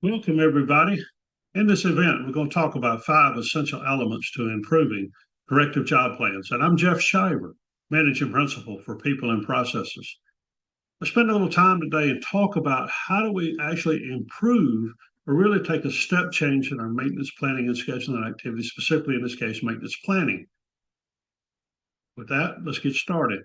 Welcome, everybody. In this event, we're going to talk about 5 essential elements to improving corrective job plans. And I'm Jeff Shiver, Managing Principal for People and Processes. I spend a little time today and talk about how do we actually improve or really take a step change in our maintenance planning and scheduling activities, specifically in this case, maintenance planning. With that, let's get started.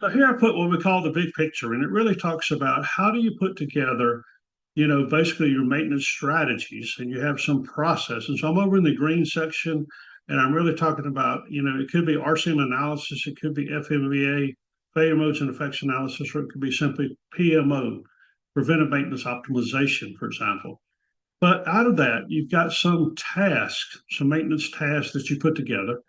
So here I put what we call the big picture, and it really talks about how do you put together basically your maintenance strategies, and you have some processes. So I'm over in the green section, and I'm really talking about, it could be RCM analysis, it could be FMVA, failure modes and effects analysis, or it could be simply PMO, preventive maintenance optimization, for example. But out of that, you've got some tasks, some maintenance tasks that you put together.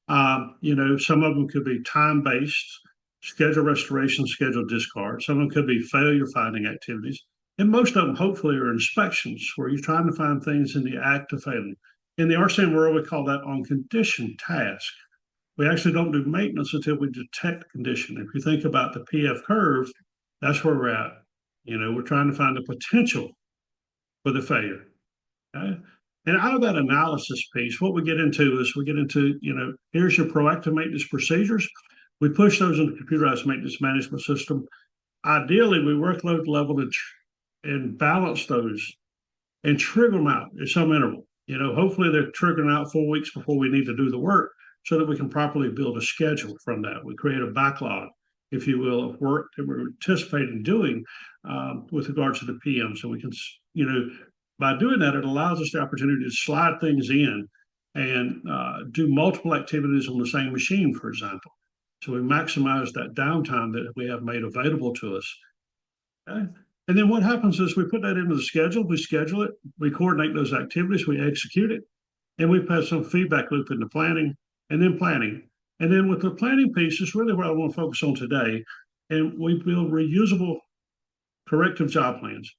Some of them could be time-based, schedule restoration, schedule discard. Some of them could be failure finding activities. And most of them, hopefully, are inspections where you're trying to find things in the act of failing. In the RCM world, we call that on condition task. We actually don't do maintenance until we detect condition. If you think about the PF curve, that's where we're at. We're trying to find the potential for the failure. Okay? And out of that analysis piece, what we get into is here's your proactive maintenance procedures. We push those in the computerized maintenance management system. Ideally, we workload level and balance those and trigger them out at some interval. Hopefully they're triggering out 4 weeks before we need to do the work so that we can properly build a schedule from that. We create a backlog, if you will, of work that we're anticipating doing with regards to the PM. So we can, by doing that, it allows us the opportunity to slide things in and do multiple activities on the same machine, for example. So we maximize that downtime that we have made available to us. Okay? And then what happens is we put that into the schedule, we schedule it, we coordinate those activities, we execute it, and we pass some feedback loop into planning, and then planning. And then with the planning piece is really what I want to focus on today. And we build reusable corrective job plans.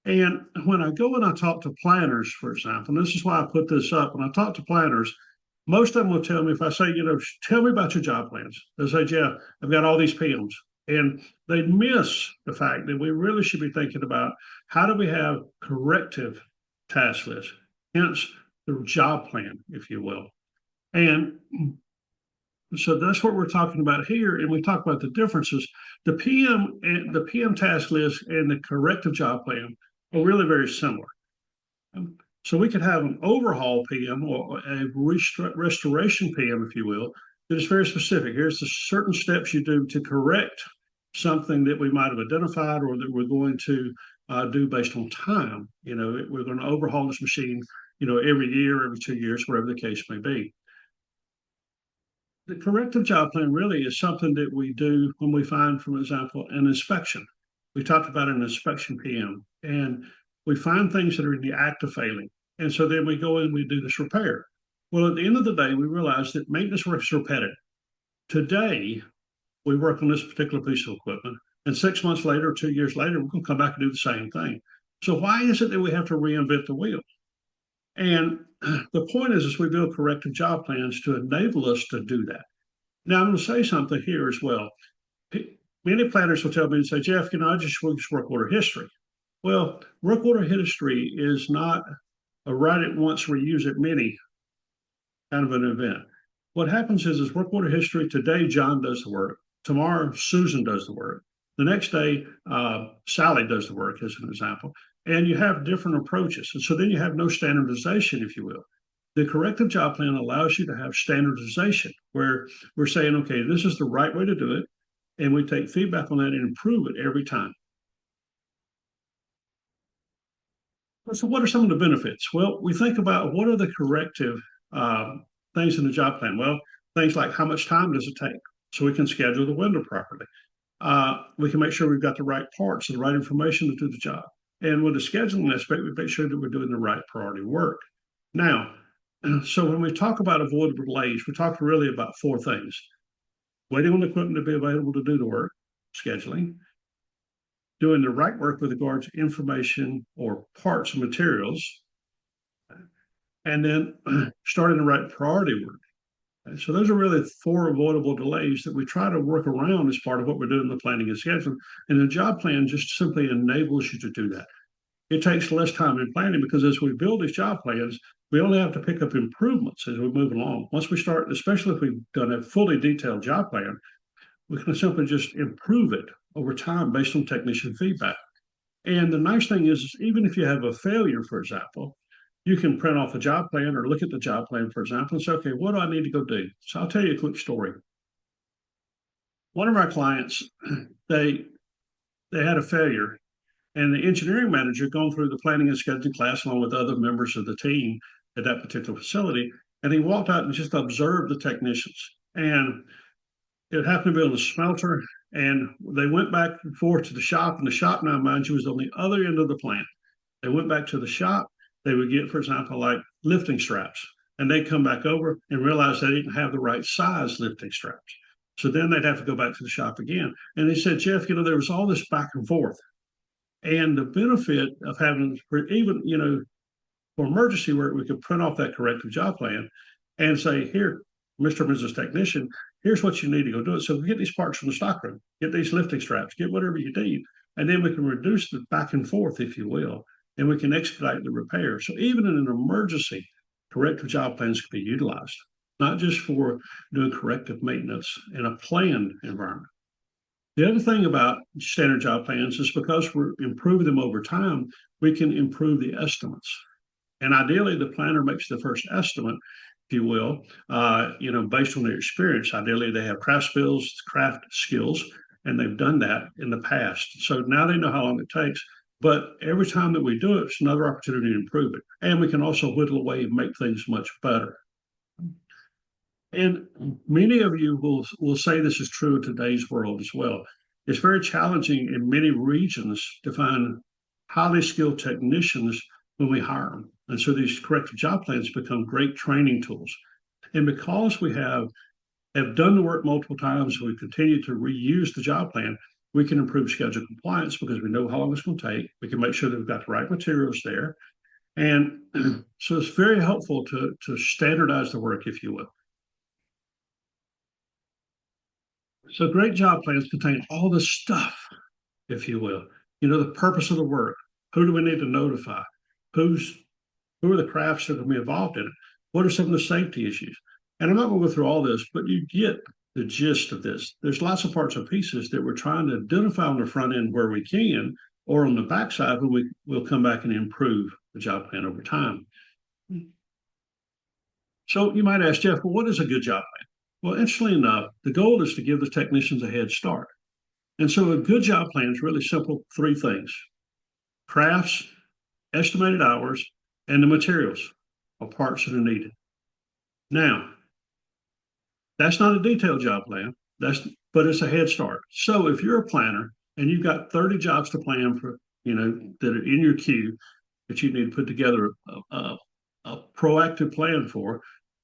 And when I go and I talk to planners, for example, and this is why I put this up, when I talk to planners, most of them will tell me, if I say, tell me about your job plans, they'll say, Jeff, I've got all these PMs. And they miss the fact that we really should be thinking about how do we have corrective task lists, hence the job plan, if you will. And so that's what we're talking about here. And we talk about the differences. The PM task list and the corrective job plan are really very similar. So we could have an overhaul PM or a restoration PM, if you will, that is very specific. Here's the certain steps you do to correct something that we might have identified or that we're going to do based on time. We're going to overhaul this machine, every year, every 2 years, whatever the case may be. The corrective job plan really is something that we do when we find, for example, an inspection. We talked about an inspection PM, and we find things that are in the act of failing. And so then we go in and we do this repair. Well, at the end of the day, we realize that maintenance work is repetitive. Today, we work on this particular piece of equipment, and 6 months later, 2 years later, we're going to come back and do the same thing. So why is it that we have to reinvent the wheel? And the point is we build corrective job plans to enable us to do that. Now, I'm going to say something here as well. Many planners will tell me and say, Jeff, I just work order history. Well, work order history is not a write it once, reuse it many kind of an event. What happens is work order history. Today, John does the work. Tomorrow, Susan does the work. The next day, Sally does the work, as an example. And you have different approaches. And so then you have no standardization, if you will. The corrective job plan allows you to have standardization where we're saying, okay, this is the right way to do it. And we take feedback on that and improve it every time. So what are some of the benefits? Well, we think about what are the corrective things in the job plan? Well, things like how much time does it take? So we can schedule the window properly. We can make sure we've got the right parts and the right information to do the job. And with the scheduling aspect, we make sure that we're doing the right priority work. Now, so when we talk about avoidable delays, we talk really about 4 things. Waiting on the equipment to be available to do the work, scheduling, doing the right work with regard to information or parts and materials, and then starting the right priority work. So those are really 4 avoidable delays that we try to work around as part of what we're doing in the planning and scheduling. And the job plan just simply enables you to do that. It takes less time in planning because as we build these job plans, we only have to pick up improvements as we move along. Once we start, especially if we've done a fully detailed job plan, we can simply just improve it over time based on technician feedback. And the nice thing is, even if you have a failure, for example, you can print off a job plan or look at the job plan, for example, and say, okay, what do I need to go do? So I'll tell you a quick story. One of our clients, they they had a failure, and the engineering manager going through the planning and scheduling class along with other members of the team at that particular facility, and he walked out and just observed the technicians. And it happened to be on the smelter, and they went back and forth to the shop, and the shop, now mind you, was on the other end of the plant. They went back to the shop. They would get, for example, like lifting straps, and they'd come back over and realize they didn't have the right size lifting straps. So then they'd have to go back to the shop again. And they said, Jeff, there was all this back and forth. And the benefit of having, for even, for emergency work, we could print off that corrective job plan and say, here, Mr. and Mrs. Technician, here's what you need to go do it. So we get these parts from the stockroom, get these lifting straps, get whatever you need, and then we can reduce the back and forth, if you will, and we can expedite the repair. So even in an emergency, corrective job plans can be utilized, not just for doing corrective maintenance in a planned environment. The other thing about standard job plans is because we're improving them over time, we can improve the estimates. And ideally, the planner makes the first estimate, if you will, based on their experience. Ideally, they have craft skills, and they've done that in the past. So now they know how long it takes. But every time that we do it, it's another opportunity to improve it. And we can also whittle away and make things much better. And many of you will say this is true in today's world as well. It's very challenging in many regions to find highly skilled technicians when we hire them. And so these corrective job plans become great training tools. And because we have done the work multiple times, we continue to reuse the job plan, we can improve schedule compliance because we know how long it's going to take. We can make sure that we've got the right materials there. And so it's very helpful to standardize the work, if you will. So great job plans contain all this stuff, if you will. The purpose of the work. Who do we need to notify? Who are the crafts that are going to be involved in it? What are some of the safety issues? And I'm not going to go through all this, but you get the gist of this. There's lots of parts and pieces that we're trying to identify on the front end where we can, or on the backside when we'll come back and improve the job plan over time. So you might ask, Jeff, well, what is a good job plan? Well, interestingly enough, the goal is to give the technicians a head start. And so a good job plan is really simple, 3 things: crafts, estimated hours, and the materials or parts that are needed. Now, that's not a detailed job plan, but it's a head start. So if you're a planner and you've got 30 jobs to plan for, that are in your queue that you need to put together a proactive plan for,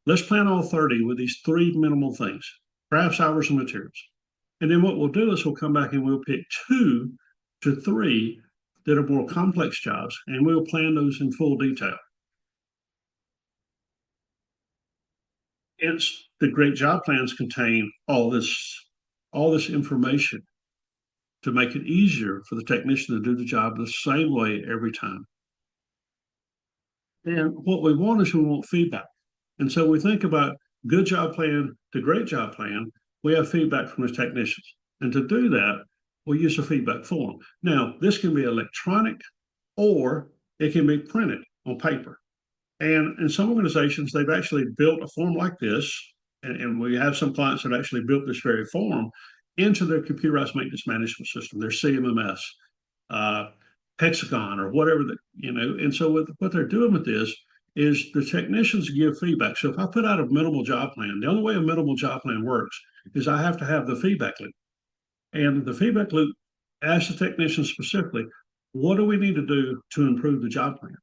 let's plan all 30 with these 3 minimal things: crafts, hours, and materials. And then what we'll do is we'll come back and we'll pick 2 to 3 that are more complex jobs, and we'll plan those in full detail. Hence, the great job plans contain all this information to make it easier for the technician to do the job the same way every time. And what we want is we want feedback. And so we think about good job plan to great job plan, we have feedback from the technicians. And to do that, we use a feedback form. Now, this can be electronic or it can be printed on paper. And in some organizations, they've actually built a form like this, and we have some clients that actually built this very form into their computerized maintenance management system, their CMMS, Hexagon, or whatever And so what they're doing with this is the technicians give feedback. So if I put out a minimal job plan, the only way a minimal job plan works is I have to have the feedback loop. And the feedback loop asks the technician specifically, what do we need to do to improve the job plan?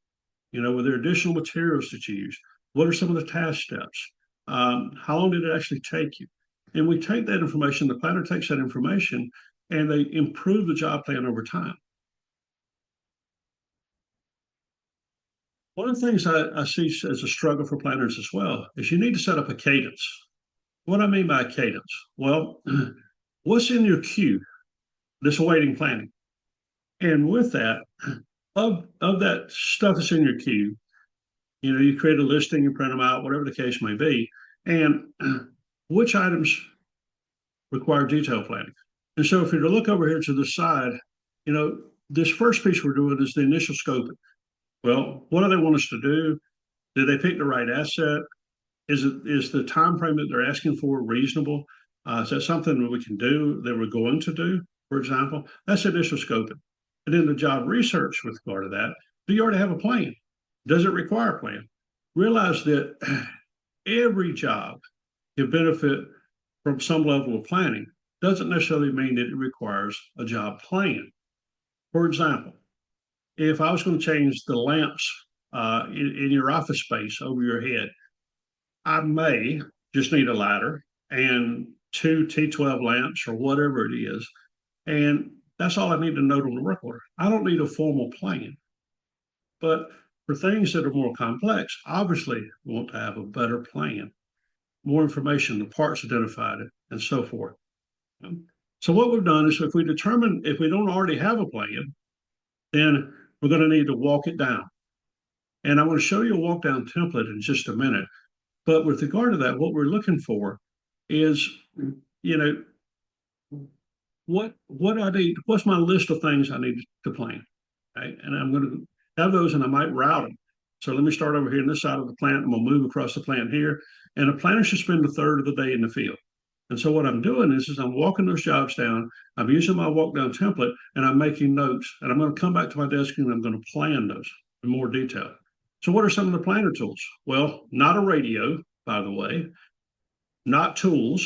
Were there additional materials that you used? What are some of the task steps? How long did it actually take you? And we take that information, the planner takes that information, and they improve the job plan over time. One of the things I see as a struggle for planners as well is you need to set up a cadence. What I mean by cadence? Well, what's in your queue, this awaiting planning? And with that, of that stuff that's in your queue, you create a listing, you print them out, whatever the case may be, and which items require detailed planning. And so if you're to look over here to the side, this first piece we're doing is the initial scoping. Well, what do they want us to do? Did they pick the right asset? Is the time frame that they're asking for reasonable? Is that something that we can do that we're going to do, for example? That's initial scoping. And then the job research with regard to that, do you already have a plan? Does it require a plan? Realize that every job can benefit from some level of planning. Doesn't necessarily mean that it requires a job plan. For example, if I was going to change the lamps in your office space over your head, I may just need a ladder and two T12 lamps or whatever it is. And that's all I need to note on the work order. I don't need a formal plan. But for things that are more complex, obviously we want to have a better plan, more information, the parts identified, and so forth. So what we've done is if we determine if we don't already have a plan, then we're going to need to walk it down. And I'm going to show you a walk down template in just a minute. But with regard to that, what we're looking for is, you know, what I need, what's my list of things I need to plan, right? And I'm going to have those, and I might route them. So let me start over here on this side of the plant. I'm going to move across the plant here, and a planner should spend a third of the day in the field. And so what I'm doing is I'm walking those jobs down. I'm using my walk down template, and I'm making notes. And I'm going to come back to my desk, and I'm going to plan those in more detail. So what are some of the planner tools? Well, not a radio, by the way, not tools,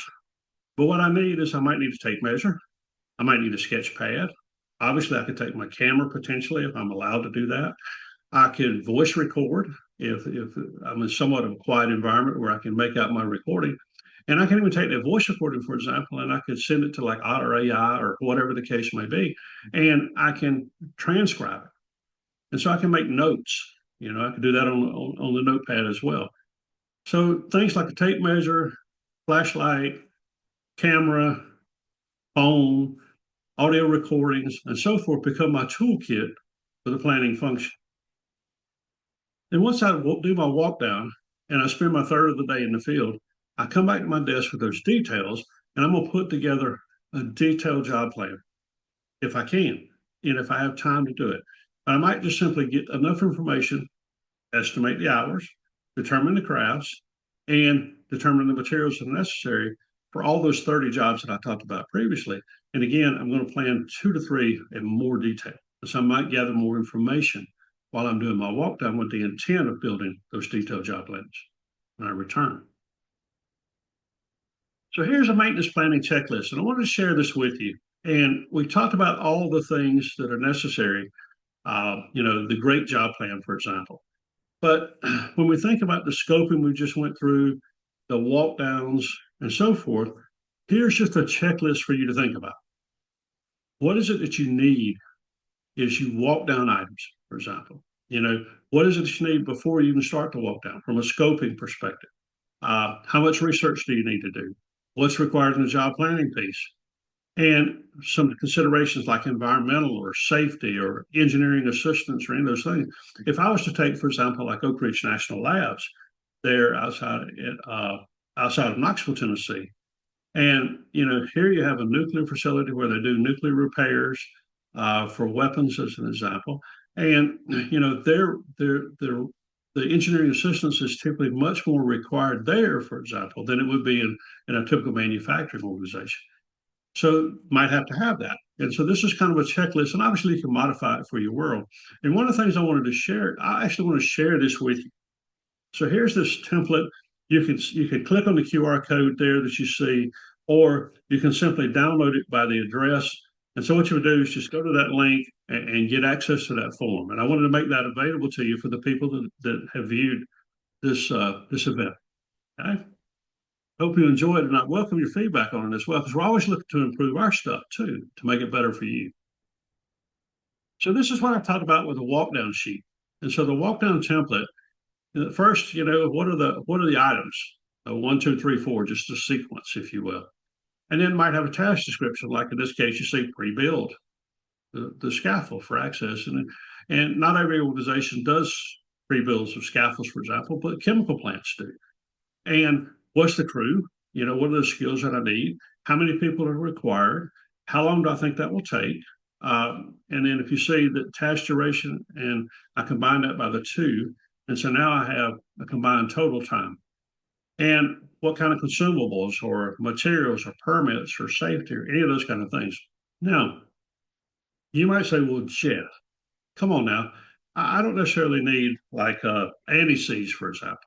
but what I need is I might need a tape measure. I might need a sketch pad. Obviously, I could take my camera potentially if I'm allowed to do that. I could voice record if I'm in somewhat of a quiet environment where I can make out my recording. And I can even take that voice recording, for example, and I could send it to like Otter AI or whatever the case may be, and I can transcribe it. And so I can make notes. I can do that on the notepad as well. So things like a tape measure, flashlight, camera, phone, audio recordings, and so forth become my toolkit for the planning function. And once I do my walk down and I spend my third of the day in the field, I come back to my desk with those details, and I'm going to put together a detailed job plan if I can, and if I have time to do it. I might just simply get enough information, estimate the hours, determine the crafts, and determine the materials that are necessary for all those 30 jobs that I talked about previously. And again, I'm going to plan 2 to 3 in more detail. So I might gather more information while I'm doing my walk down with the intent of building those detailed job plans when I return. So here's a maintenance planning checklist, and I wanted to share this with you. And we talked about all the things that are necessary, the great job plan, for example. But when we think about the scoping we just went through, the walk downs, and so forth, here's just a checklist for you to think about. What is it that you need as you walk down items, for example? What is it that you need before you even start to walk down from a scoping perspective? How much research do you need to do? What's required in the job planning piece? And some considerations like environmental or safety or engineering assistance or any of those things. If I was to take, for example, like Oak Ridge National Labs, they're outside of Knoxville, Tennessee. And here you have a nuclear facility where they do nuclear repairs for weapons, as an example. And the engineering assistance is typically much more required there, for example, than it would be in a typical manufacturing organization. So might have to have that. And so this is kind of a checklist, and obviously you can modify it for your world. And one of the things I wanted to share, I actually want to share this with you. So here's this template. You can click on the QR code there that you see, or you can simply download it by the address. And so what you would do is just go to that link and get access to that form. And I wanted to make that available to you for the people that have viewed this event. Okay. Hope you enjoyed it, and I welcome your feedback on it as well, because we're always looking to improve our stuff too, to make it better for you. So this is what I talked about with a walk down sheet. And so the walk down template, first, what are the items? So 1, 2, 3, 4, just a sequence, if you will. And then might have a task description, like in this case, you say pre-build the scaffold for access. And not every organization does pre-builds of scaffolds, for example, but chemical plants do. And what's the crew? What are the skills that I need? How many people are required? How long do I think that will take? And then if you see the task duration and I combine that by the two, and so now I have a combined total time. And what kind of consumables or materials or permits or safety or any of those kind of things. Now, you might say, well, Jeff, come on now. I don't necessarily need like anti-seize, for example.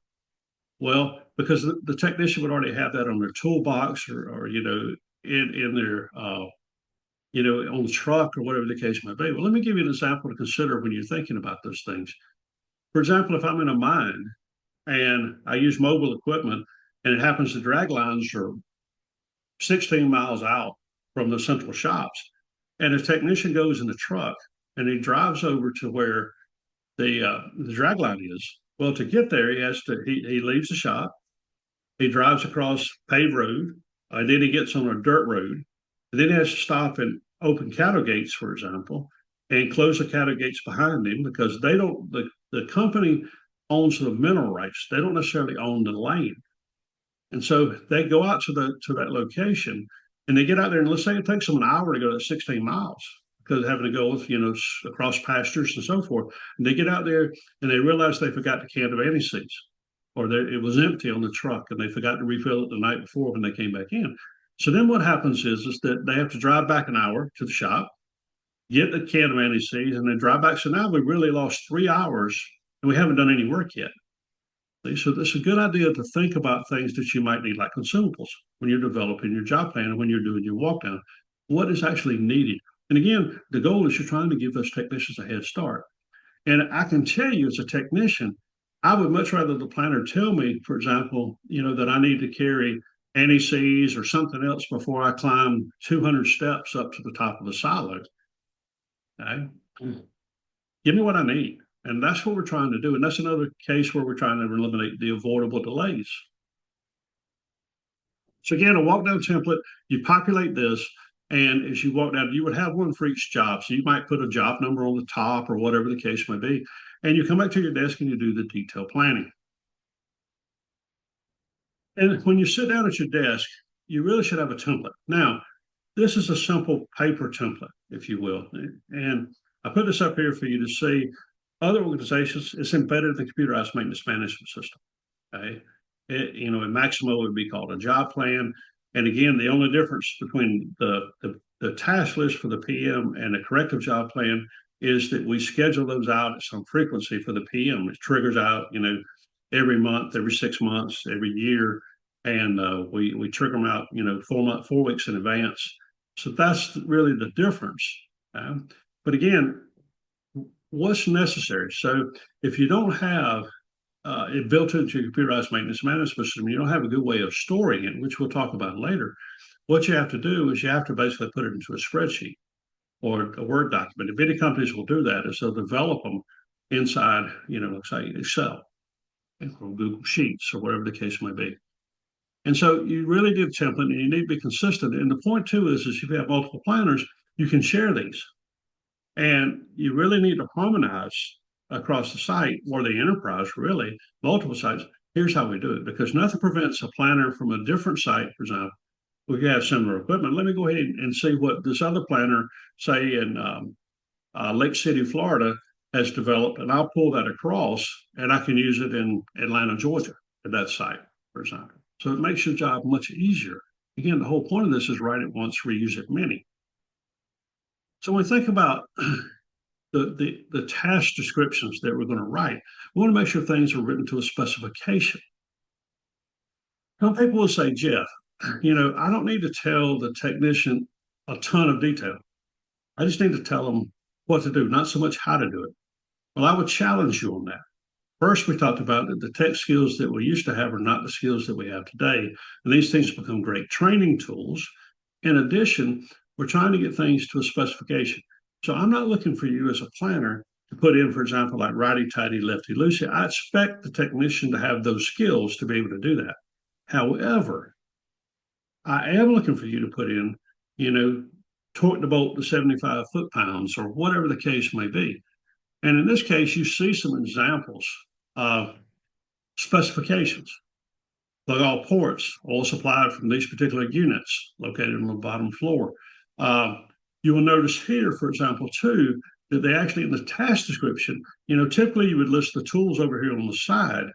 Well, because the technician would already have that on their toolbox or in their on the truck or whatever the case may be. Well, let me give you an example to consider when you're thinking about those things. For example, if I'm in a mine and I use mobile equipment and it happens the drag lines are 16 miles out from the central shops, and a technician goes in the truck and he drives over to where the drag line is. Well, to get there, he leaves the shop, he drives across paved road, and then he gets on a dirt road, and then he has to stop and open cattle gates, for example, and close the cattle gates behind him because they don't. The company owns the mineral rights; they don't necessarily own the lane, and so they go out to that location, and they get out there, and let's say it takes them an hour to go that 16 miles because having to go across pastures and so forth. And they get out there and they realize they forgot the can of anti-seize, or it was empty on the truck and they forgot to refill it the night before when they came back in. So then what happens is that they have to drive back an hour to the shop, get the can of anti-seize, and then drive back. So now we really lost 3 hours and we haven't done any work yet. So it's a good idea to think about things that you might need, like consumables, when you're developing your job plan and when you're doing your walk down. What is actually needed? And again, the goal is you're trying to give those technicians a head start. And I can tell you as a technician, I would much rather the planner tell me, for example, that I need to carry anti-seize or something else before I climb 200 steps up to the top of the silo. Okay? Give me what I need. And that's what we're trying to do. And that's another case where we're trying to eliminate the avoidable delays. So again, a walk down template, you populate this, and as you walk down, you would have one for each job. So you might put a job number on the top or whatever the case may be. And you come back to your desk and you do the detailed planning. And when you sit down at your desk, you really should have a template. Now, this is a simple paper template, if you will. And I put this up here for you to see. Other organizations, it's embedded in the computerized maintenance management system. Okay. In Maximo, it would be called a job plan. And again, the only difference between the task list for the PM and the corrective job plan is that we schedule those out at some frequency for the PM. It triggers out, every month, every 6 months, every year. And we trigger them out, 4 weeks in advance. So that's really the difference. But again, what's necessary? So if you don't have it built into your computerized maintenance management system, you don't have a good way of storing it, which we'll talk about later. What you have to do is you have to basically put it into a spreadsheet or a Word document. And many companies will do that is they'll develop them inside, say Excel or Google Sheets or whatever the case may be. And so you really need a template and you need to be consistent. And the point too is if you have multiple planners, you can share these. And you really need to harmonize across the site or the enterprise, really, multiple sites. Here's how we do it, because nothing prevents a planner from a different site, for example. We have similar equipment. Let me go ahead and see what this other planner, say in Lake City, Florida, has developed, and I'll pull that across, and I can use it in Atlanta, Georgia, at that site, for example. So it makes your job much easier. Again, the whole point of this is write it once, reuse it many. So when we think about the task descriptions that we're going to write, we want to make sure things are written to a specification. Some people will say, Jeff, I don't need to tell the technician a ton of detail. I just need to tell them what to do, not so much how to do it. Well, I would challenge you on that. First, we talked about that the tech skills that we used to have are not the skills that we have today. And these things become great training tools. In addition, we're trying to get things to a specification. So I'm not looking for you as a planner to put in, for example, like righty-tighty, lefty-loosey. I expect the technician to have those skills to be able to do that. However, I am looking for you to put in, you know, torque the bolt to 75 foot-pounds or whatever the case may be. And in this case, you see some examples of specifications. Plug all ports, all supplied from these particular units located on the bottom floor. Uh, you will notice here, for example, too, that they actually, in the task description, typically you would list the tools over here on the side,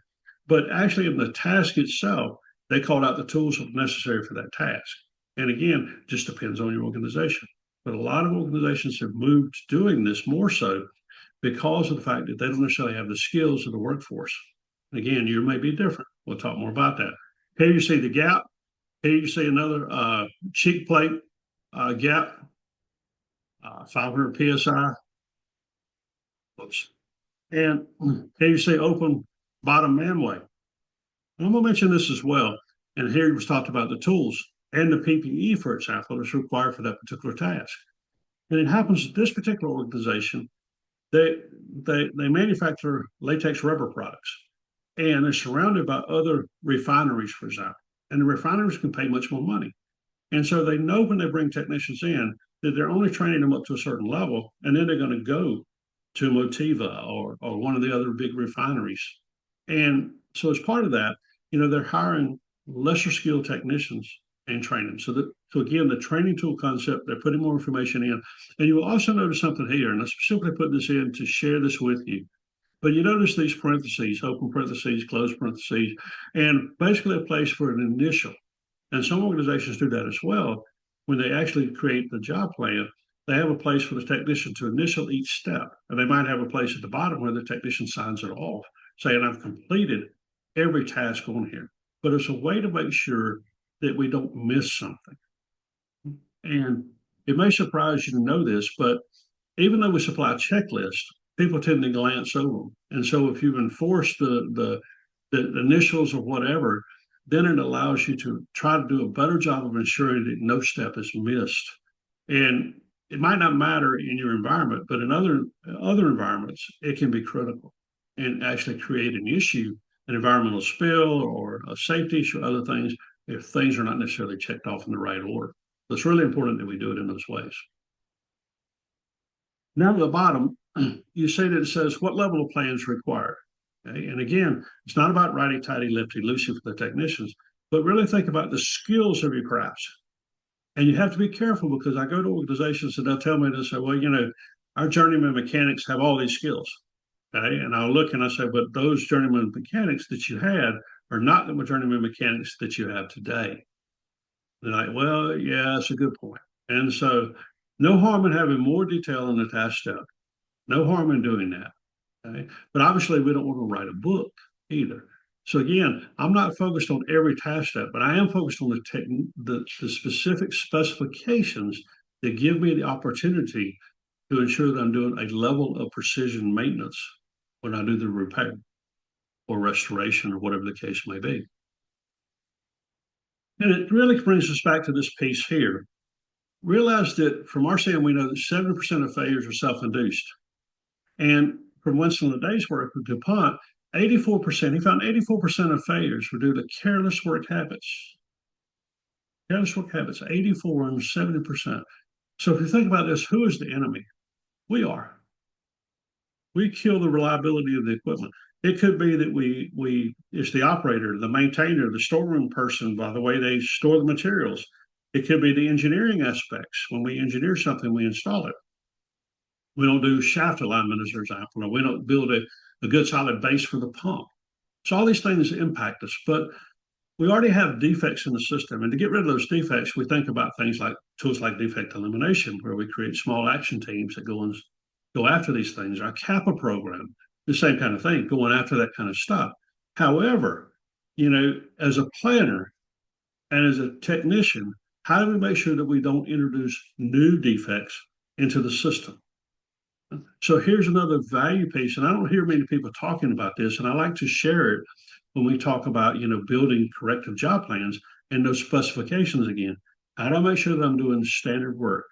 but actually in the task itself, they called out the tools necessary for that task. And again, just depends on your organization. But a lot of organizations have moved to doing this more so because of the fact that they don't necessarily have the skills of the workforce. Again, you may be different. We'll talk more about that. Here you see the gap. Here you see another cheek plate gap, 500 psi. Oops. And here you see open bottom manway. And I'm going to mention this as well. And here it was talked about the tools and the PPE, for example, that's required for that particular task. And it happens that this particular organization, they manufacture latex rubber products, and they're surrounded by other refineries, for example. And the refineries can pay much more money. And so they know when they bring technicians in that they're only training them up to a certain level, and then they're going to go to Motiva or one of the other big refineries. And so as part of that, they're hiring lesser skilled technicians and training. So again, the training tool concept, they're putting more information in. And you will also notice something here, and I specifically put this in to share this with you. But you notice these parentheses, open parentheses, close parentheses, and basically a place for an initial. And some organizations do that as well. When they actually create the job plan, they have a place for the technician to initial each step. And they might have a place at the bottom where the technician signs it off, saying, I've completed every task on here. But it's a way to make sure that we don't miss something. And it may surprise you to know this, but even though we supply checklists, people tend to glance over them. And so if you've enforced the initials or whatever, then it allows you to try to do a better job of ensuring that no step is missed. And it might not matter in your environment, but in other environments, it can be critical and actually create an issue, an environmental spill or a safety issue, or other things, if things are not necessarily checked off in the right order. So it's really important that we do it in those ways. Now at the bottom, you see that it says what level of plan is required. Okay? And again, it's not about righty-tighty, lefty-loosey for the technicians, but really think about the skills of your crafts. And you have to be careful because I go to organizations and they'll tell me, they say, well, our journeyman mechanics have all these skills. Okay. And I'll look and I say, but those journeyman mechanics that you had are not the journeyman mechanics that you have today. They're like, well, yeah, that's a good point. And so no harm in having more detail in the task step. No harm in doing that. Okay? But obviously, we don't want to write a book either. So again, I'm not focused on every task step, but I am focused on the specific specifications that give me the opportunity to ensure that I'm doing a level of precision maintenance when I do the repair or restoration or whatever the case may be. And it really brings us back to this piece here. Realize that from our standpoint, we know that 70% of failures are self-induced. And from Winston Leday's work with DuPont, 84%, he found 84% of failures were due to careless work habits. Careless work habits, 84 and 70%. So if you think about this, who is the enemy? We are. We kill the reliability of the equipment. It could be that it's the operator, the maintainer, the storeroom person by the way they store the materials. It could be the engineering aspects. When we engineer something, we install it. We don't do shaft alignment, as an example, or we don't build a good solid base for the pump. So all these things impact us, but we already have defects in the system. And to get rid of those defects, we think about things like tools like defect elimination, where we create small action teams that go after these things. Our CAPA program, the same kind of thing, going after that kind of stuff. However, as a planner and as a technician, how do we make sure that we don't introduce new defects into the system? So here's another value piece, and I don't hear many people talking about this, and I like to share it when we talk about, building corrective job plans and those specifications again. How do I make sure that I'm doing standard work?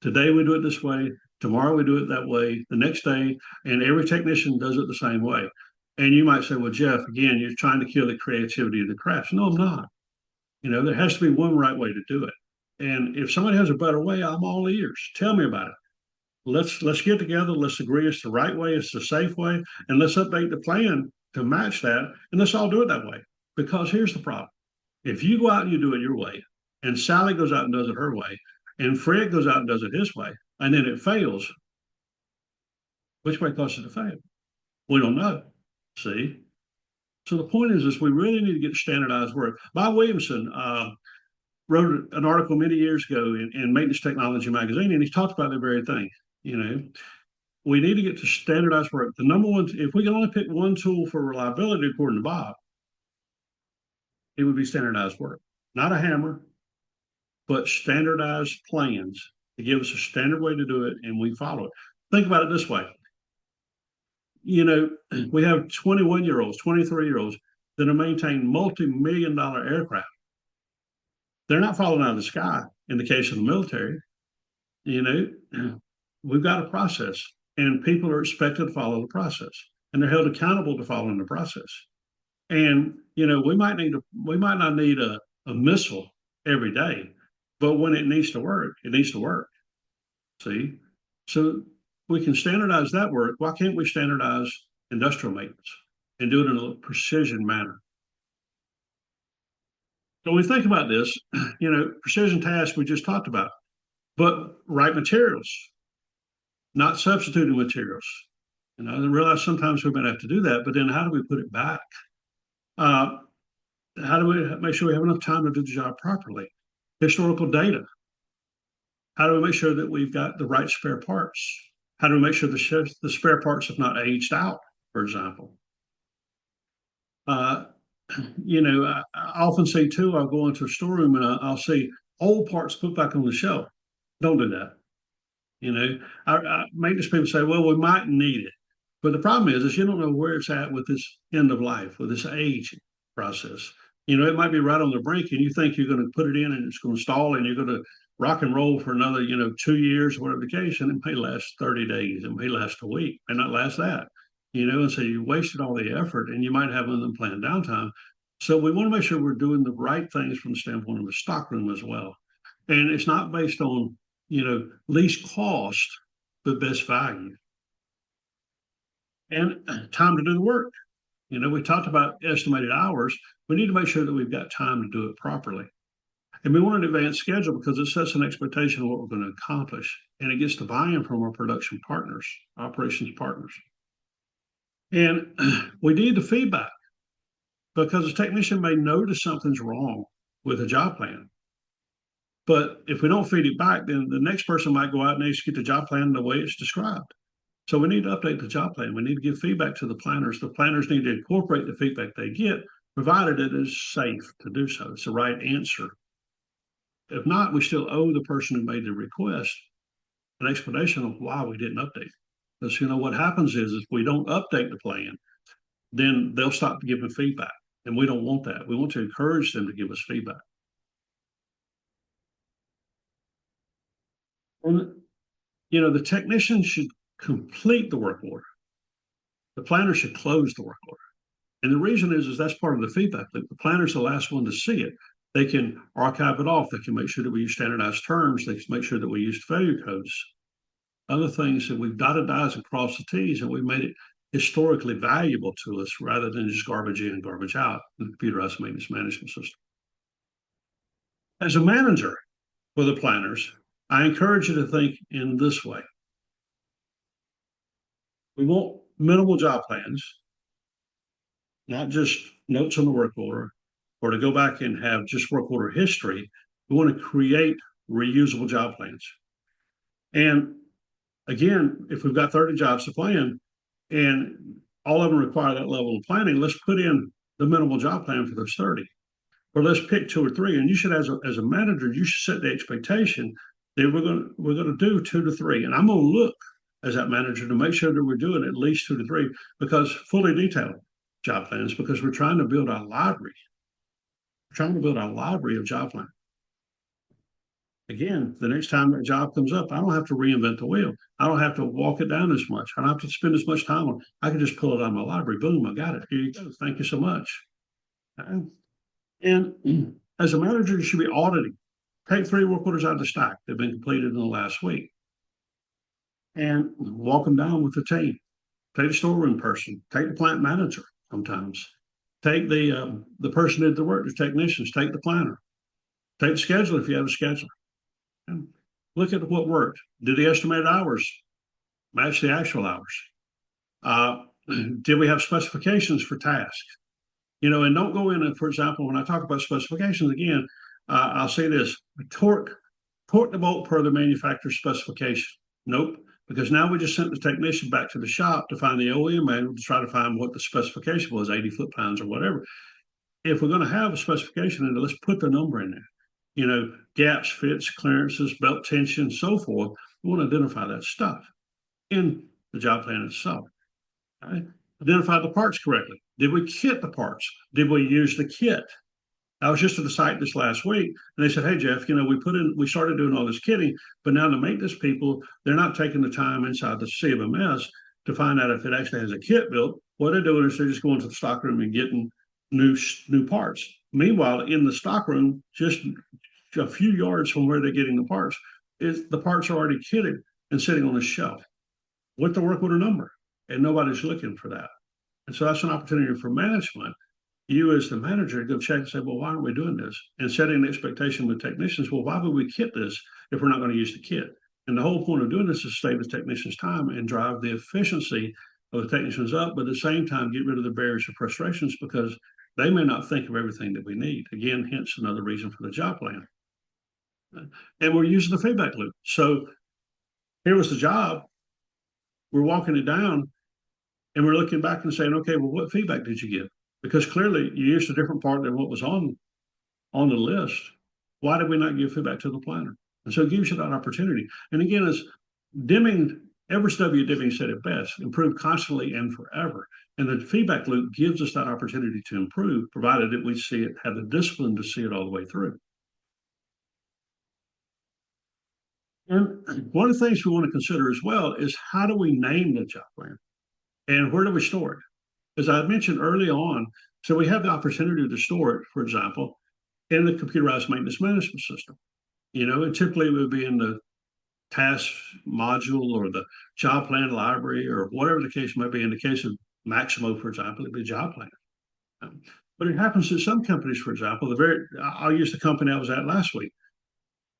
Today we do it this way, tomorrow we do it that way, the next day, and every technician does it the same way. And you might say, well, Jeff, again, you're trying to kill the creativity of the crafts. No, I'm not. There has to be one right way to do it. And if somebody has a better way, I'm all ears. Tell me about it. Let's get together. Let's agree it's the right way, it's the safe way, and let's update the plan to match that. And let's all do it that way. Because here's the problem: if you go out and you do it your way, and Sally goes out and does it her way, and Fred goes out and does it his way, and then it fails, which way causes it to fail? We don't know. See? So the point is we really need to get standardized work. Bob Williamson wrote an article many years ago in Maintenance Technology magazine, and he talked about the very thing. You know, we need to get to standardized work. The number one, if we can only pick one tool for reliability, according to Bob, it would be standardized work, not a hammer, but standardized plans to give us a standard way to do it, and we follow it. Think about it this way: we have 21-year-olds, 23-year-olds that are maintaining multi-million-dollar aircraft. They're not falling out of the sky in the case of the military. We've got a process, and people are expected to follow the process, and they're held accountable to following the process. And we might not need a missile every day, but when it needs to work, it needs to work. See, so we can standardize that work. Why can't we standardize industrial maintenance and do it in a precision manner? So when we think about this, precision tasks we just talked about, but right materials, not substituting materials. I realize sometimes we might have to do that, but then how do we put it back? How do we make sure we have enough time to do the job properly? Historical data. How do we make sure that we've got the right spare parts? How do we make sure the spare parts have not aged out, for example? I often say too, I'll go into a storeroom and I'll see old parts put back on the shelf. Don't do that. Maintenance people say, well, we might need it. But the problem is you don't know where it's at with this end of life, with this age process. It might be right on the brink and you think you're going to put it in and it's going to stall and you're going to rock and roll for another, 2 years, whatever the case, and it may last 30 days, it may last a week, it may not last that, and so you wasted all the effort and you might have an unplanned downtime. So we want to make sure we're doing the right things from the standpoint of the stockroom as well. And it's not based on, least cost, but best value. And time to do the work. We talked about estimated hours. We need to make sure that we've got time to do it properly. And we want an advanced schedule because it sets an expectation of what we're going to accomplish. And it gets the buy-in from our production partners, operations partners. And we need the feedback because a technician may notice something's wrong with a job plan. But if we don't feed it back, then the next person might go out and execute the job plan the way it's described. So we need to update the job plan. We need to give feedback to the planners. The planners need to incorporate the feedback they get, provided it is safe to do so. It's the right answer. If not, we still owe the person who made the request an explanation of why we didn't update. Because what happens is if we don't update the plan, then they'll stop giving feedback. And we don't want that. We want to encourage them to give us feedback. And, the technician should complete the work order. The planner should close the work order. And the reason is that's part of the feedback loop. The planner's the last one to see it. They can archive it off. They can make sure that we use standardized terms. They can make sure that we use failure codes. Other things that we've dotted I's and crossed the T's, and we've made it historically valuable to us rather than just garbage in and garbage out in the computerized maintenance management system. As a manager for the planners, I encourage you to think in this way. We want minimal job plans, not just notes on the work order, or to go back and have just work order history. We want to create reusable job plans. And again, if we've got 30 jobs to plan and all of them require that level of planning, let's put in the minimal job plan for those 30. Or let's pick 2 or 3. And you should, as a manager, you should set the expectation that we're going to do 2 to 3. And I'm going to look as that manager to make sure that we're doing at least 2 to 3 because fully detailed job plans, because we're trying to build our library. We're trying to build our library of job plans. Again, the next time that job comes up, I don't have to reinvent the wheel. I don't have to walk it down as much. I don't have to spend as much time on it. I can just pull it out of my library. Boom, I got it. Here you go. Thank you so much. And As a manager, you should be auditing. Take 3 work orders out of the stack that have been completed in the last week and walk them down with the team. Take the storeroom person, take the plant manager sometimes, take the person that did the work, the technicians, take the planner, take the scheduler if you have a scheduler. And look at what worked. Did the estimated hours match the actual hours? Uh, did we have specifications for tasks? And don't go in and, for example, when I talk about specifications again, I'll say this: torque the bolt per the manufacturer's specification. Nope, because now we just sent the technician back to the shop to find the OEM manual to try to find what the specification was, 80 foot-pounds or whatever. If we're going to have a specification in it, let's put the number in there. Gaps, fits, clearances, belt tension, so forth. We want to identify that stuff in the job plan itself. Right? Identify the parts correctly. Did we kit the parts? Did we use the kit? I was just at the site this last week, and they said, "Hey Jeff, we started doing all this kitting, but now the maintenance people, they're not taking the time inside the CMMS to find out if it actually has a kit built. What they're doing is they're just going to the stock room and getting new parts. Meanwhile, in the stock room, just a few yards from where they're getting the parts, the parts are already kitted and sitting on the shelf with the work order number, and nobody's looking for that. And so that's an opportunity for management. You as the manager go check and say, well, why aren't we doing this? And setting the expectation with technicians, well, why would we kit this if we're not going to use the kit? And the whole point of doing this is to save the technicians time and drive the efficiency of the technicians up, but at the same time, get rid of the barriers and frustrations because they may not think of everything that we need. Again, hence another reason for the job plan. And we're using the feedback loop. So here was the job. We're walking it down and we're looking back and saying, okay, well, what feedback did you give? Because clearly you used a different part than what was on the list. Why did we not give feedback to the planner? And so it gives you that opportunity. And again, as Everest W. Deming said it best: improve constantly and forever. And the feedback loop gives us that opportunity to improve, provided that we see it, have the discipline to see it all the way through. And one of the things we want to consider as well is how do we name the job plan and where do we store it? As I mentioned early on, so we have the opportunity to store it, for example, in the computerized maintenance management system. And typically it would be in the task module or the job plan library or whatever the case may be. In the case of Maximo, for example, it'd be a job plan. But it happens that some companies, for example, I'll use the company I was at last week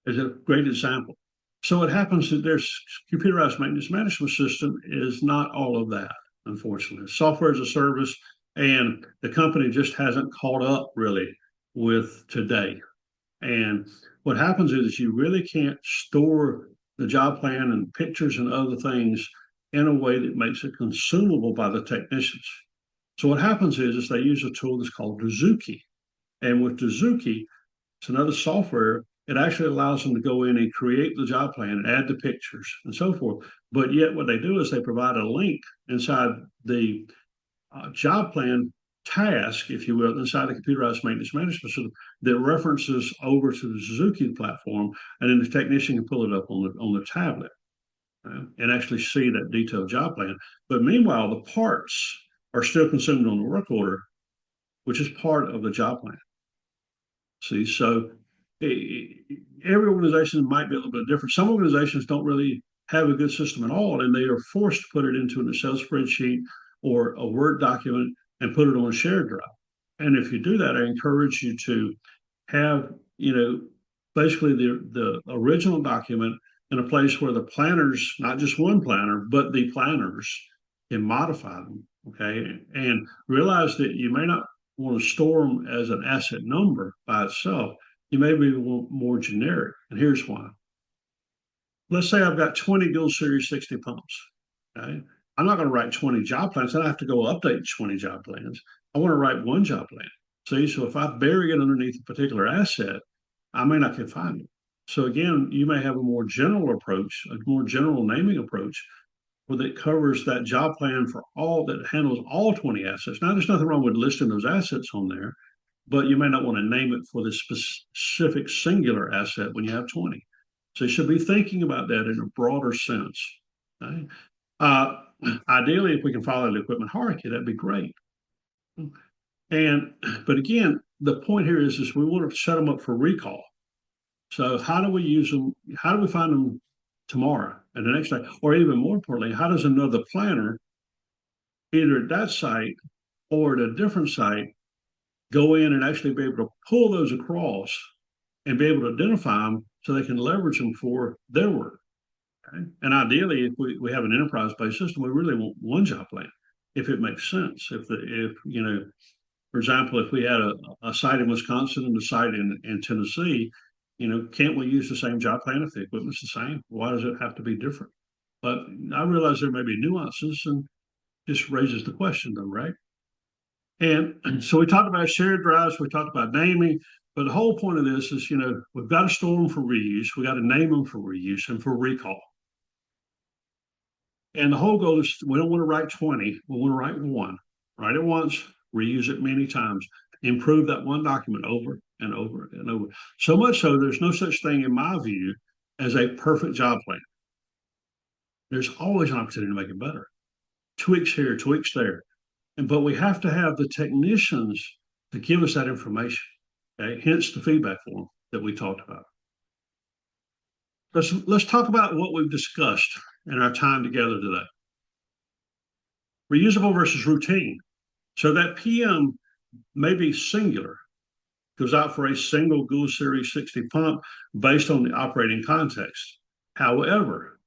as a great example. So it happens that their computerized maintenance management system is not all of that, unfortunately. Software as a service, and the company just hasn't caught up really with today. And what happens is you really can't store the job plan and pictures and other things in a way that makes it consumable by the technicians. So what happens is they use a tool that's called Dozuki. And with Dozuki, it's another software. It actually allows them to go in and create the job plan and add the pictures and so forth. But yet what they do is they provide a link inside the job plan task, if you will, inside the computerized maintenance management system that references over to the Suzuki platform, and then the technician can pull it up on the tablet and actually see that detailed job plan. But meanwhile, the parts are still consumed on the work order, which is part of the job plan. See, so every organization might be a little bit different. Some organizations don't really have a good system at all, and they are forced to put it into an Excel spreadsheet or a Word document and put it on a shared drive. And if you do that, I encourage you to have, basically the original document in a place where the planners, not just one planner, but the planners can modify them, okay? And realize that you may not want to store them as an asset number by itself. You may be more generic, and here's why. Let's say I've got 20 Dual Series 60 pumps, okay? I'm not going to write 20 job plans. I have to go update 20 job plans. I want to write one job plan. See, so if I bury it underneath a particular asset, I may not can find it. So again, you may have a more general approach, a more general naming approach, where that covers that job plan for all, that handles all 20 assets. Now, there's nothing wrong with listing those assets on there, but you may not want to name it for this specific singular asset when you have 20. So you should be thinking about that in a broader sense. Okay? Ideally, if we can follow the equipment hierarchy, that'd be great. But again, the point here is we want to set them up for recall. So how do we use them? How do we find them tomorrow and the next day? Or even more importantly, how does another planner, either at that site or at a different site, go in and actually be able to pull those across and be able to identify them so they can leverage them for their work? Okay? And ideally, if we have an enterprise-based system, we really want one job plan, if it makes sense. If you know, for example, if we had a site in Wisconsin and a site in Tennessee, you know, can't we use the same job plan if the equipment's the same? Why does it have to be different? But I realize there may be nuances, and just raises the question, though, right? And so we talked about shared drives, we talked about naming, but the whole point of this is, you know, we've got to store them for reuse, we got to name them for reuse and for recall. And the whole goal is we don't want to write 20, we want to write one. Write it once, reuse it many times, improve that one document over and over and over. So much so, there's no such thing, in my view, as a perfect job plan. There's always an opportunity to make it better. Tweaks here, tweaks there. But we have to have the technicians to give us that information. Okay, hence the feedback form that we talked about. Let's talk about what we've discussed in our time together today. Reusable versus routine. So that PM may be singular, goes out for a single Gould Series 60 pump based on the operating context. However,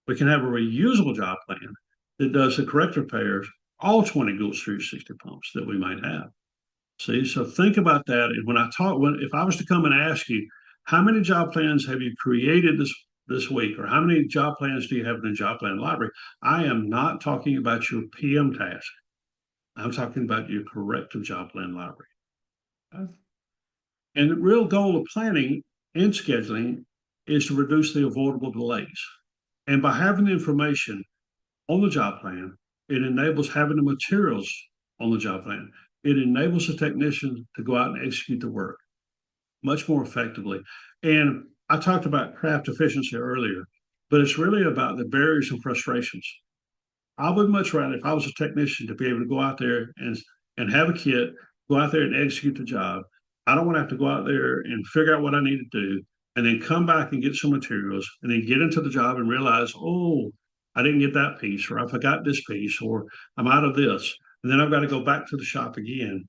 we can have a reusable job plan that does the correct repairs, all 20 Gould Series 60 pumps that we might have. See, so think about that. And if I was to come and ask you, how many job plans have you created this week, or how many job plans do you have in the job plan library? I am not talking about your PM task. I'm talking about your corrective job plan library. Okay? And the real goal of planning and scheduling is to reduce the avoidable delays. And by having the information on the job plan, it enables having the materials on the job plan. It enables the technician to go out and execute the work much more effectively. And I talked about craft efficiency earlier, but it's really about the barriers and frustrations. I would much rather, if I was a technician, to be able to go out there and have a kit, go out there and execute the job. I don't want to have to go out there and figure out what I need to do, and then come back and get some materials, and then get into the job and realize, oh, I didn't get that piece, or I forgot this piece, or I'm out of this. And then I've got to go back to the shop again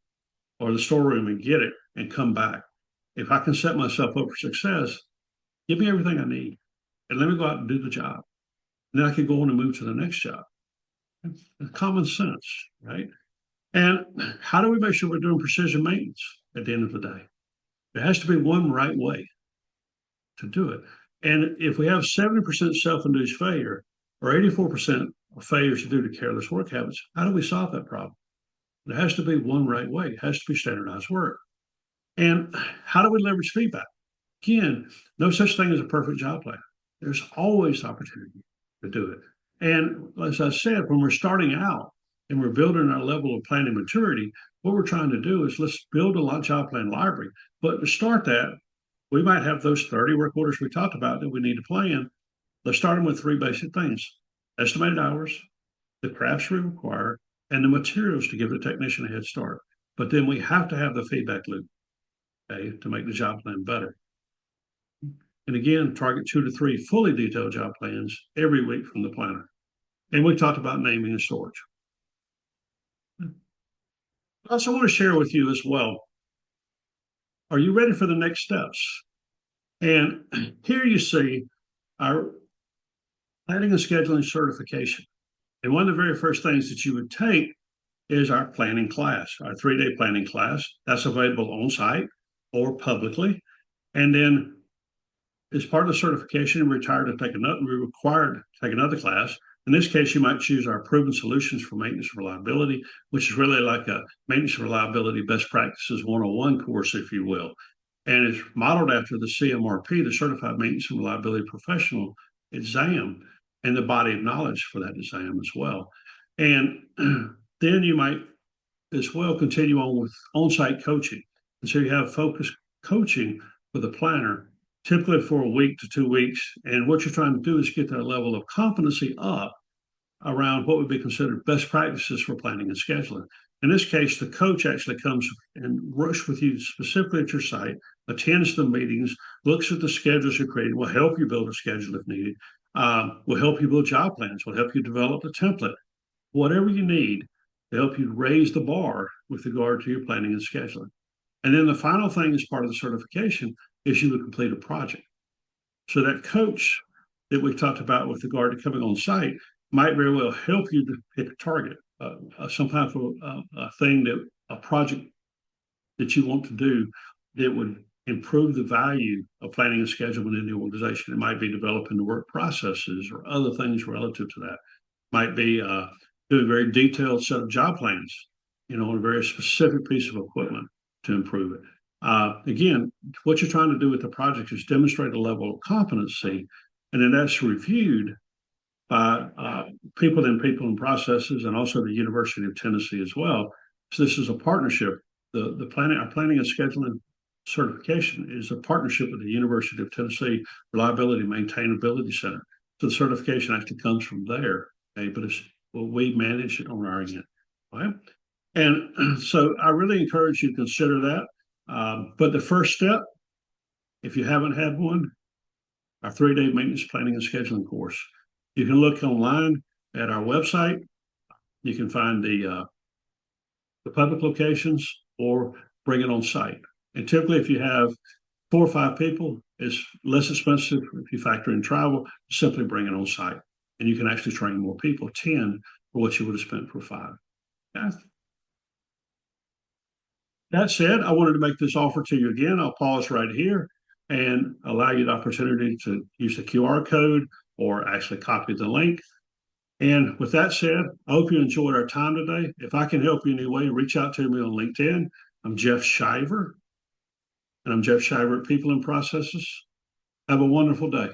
or the storeroom and get it and come back. If I can set myself up for success, give me everything I need and let me go out and do the job. And then I can go on and move to the next job. It's common sense, right? And how do we make sure we're doing precision maintenance at the end of the day? There has to be one right way to do it. And if we have 70% self-induced failure or 84% of failures due to careless work habits, how do we solve that problem? There has to be one right way. It has to be standardized work. And how do we leverage feedback? Again, no such thing as a perfect job plan. There's always opportunity to do it. And as I said, when we're starting out and we're building our level of planning maturity, what we're trying to do is let's build a job plan library. But to start that, we might have those 30 work orders we talked about that we need to plan. Let's start them with three basic things: estimated hours, the crafts we require, and the materials to give the technician a head start. But then we have to have the feedback loop, okay, to make the job plan better. And again, target 2 to 3 fully detailed job plans every week from the planner. And we talked about naming and storage. I also want to share with you as well, are you ready for the next steps? And here you see our planning and scheduling certification. And one of the very first things that you would take is our planning class, our 3-day planning class. That's available on site or publicly. And then as part of the certification, we're required to take another class. In this case, you might choose our Proven Solutions for Maintenance and Reliability, which is really like a Maintenance and Reliability Best Practices 101 course, if you will. And it's modeled after the CMRP, the Certified Maintenance and Reliability Professional exam, and the body of knowledge for that exam as well. And then you might as well continue on with on-site coaching. And so you have focused coaching with a planner, typically for a week to 2 weeks. And what you're trying to do is get that level of competency up around what would be considered best practices for planning and scheduling. In this case, the coach actually comes and works with you specifically at your site, attends the meetings, looks at the schedules you're creating, will help you build a schedule if needed, will help you build job plans, will help you develop a template, whatever you need to help you raise the bar with regard to your planning and scheduling. And then the final thing as part of the certification is you would complete a project. So that coach that we talked about with regard to coming on site might very well help you to hit a target, some kind of a thing that a project that you want to do that would improve the value of planning and scheduling in the organization. It might be developing the work processes or other things relative to that. Might be doing a very detailed set of job plans, on a very specific piece of equipment to improve it. Again, what you're trying to do with the project is demonstrate a level of competency, and then that's reviewed by people and processes, and also the University of Tennessee as well. So this is a partnership. The planning, our planning and scheduling certification is a partnership with the University of Tennessee Reliability and Maintainability Center. So the certification actually comes from there. Okay, but we manage it on our end. Right? And so I really encourage you to consider that. But the first step, if you haven't had one, our 3-day maintenance planning and scheduling course. You can look online at our website. You can find the public locations or bring it on site. And typically, if you have 4 or 5 people, it's less expensive if you factor in travel. Simply bring it on site, and you can actually train more people, 10 for what you would have spent for 5. Okay. That said, I wanted to make this offer to you again. I'll pause right here and allow you the opportunity to use the QR code or actually copy the link. And with that said, I hope you enjoyed our time today. If I can help you in any way, reach out to me on LinkedIn. I'm Jeff Shiver, and I'm Jeff Shiver at People and Processes. Have a wonderful day.